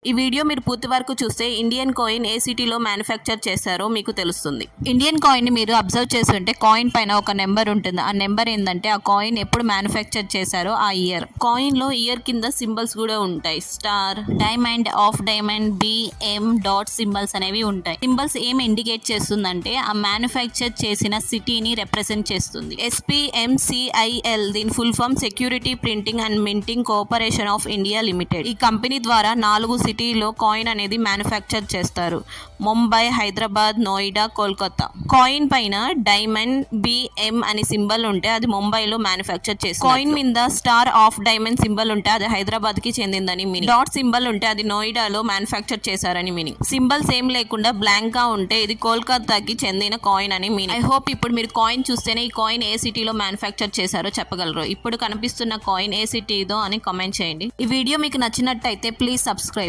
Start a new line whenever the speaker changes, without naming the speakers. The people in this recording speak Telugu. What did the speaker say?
ఈ వీడియో మీరు పూర్తి వరకు చూస్తే ఇండియన్ కాయిన్ ఏ సిటీలో మ్యానుఫ్యాక్చర్ చేశారో మీకు తెలుస్తుంది.
ఇండియన్ కాయిన్ ని మీరు అబ్జర్వ్ చేస్తుంటే కాయిన్ పైన ఒక నెంబర్ ఉంటుంది. ఆ నెంబర్ ఏంటంటే ఆ కాయిన్ ఎప్పుడు మ్యానుఫ్యాక్చర్ చేశారో ఆ ఇయర్.
కాయిన్ లో ఇయర్ కింద సింబల్స్ కూడా ఉంటాయి. Star,
diamond, of diamond, BM, dot symbols అనేవి ఉంటాయి. సింబల్స్ ఏం ఇండికేట్ చేస్తుందంటే ఆ మ్యానుఫ్యాక్చర్ చేసిన సిటీని రిప్రజెంట్ చేస్తుంది.
SPMCIL దీని full form security printing and minting cooperation of India limited. ఈ కంపెనీ ద్వారా 4 సిటీలో కాయిన్ అనేది మ్యానుఫ్యాక్చర్ చేస్తారు. ముంబై, హైదరాబాద్, నోయిడా, కోల్కతా. కాయిన్ పైన డైమండ్, బిఎం అని సింబల్ ఉంటే అది ముంబైలో మ్యానుఫ్యాక్చర్ చేస్తారు. కాయిన్ మీద స్టార్, ఆఫ్ డైమండ్ సింబల్ ఉంటే అది హైదరాబాద్ కి చెందిందని మీనింగ్. డాట్ సింబల్ ఉంటే అది నోయిడాలో మ్యానుఫ్యాక్చర్ చేశారని మీనింగ్. సింబల్స్ ఏం లేకుండా బ్లాంక్ గా ఉంటే ఇది కోల్కతాకి చెందిన కాయిన్ అని మీనింగ్. ఐ హోప్ ఇప్పుడు మీరు కాయిన్ చూస్తేనే ఈ కాయిన్ ఏ సిటీలో మ్యానుఫ్యాక్చర్ చేశారో చెప్పగలరు. ఇప్పుడు కనిపిస్తున్న కాయిన్ ఏ సిటీదో అని కామెంట్ చేయండి. ఈ వీడియో మీకు నచ్చినట్టయితే ప్లీజ్ సబ్స్క్రైబ్.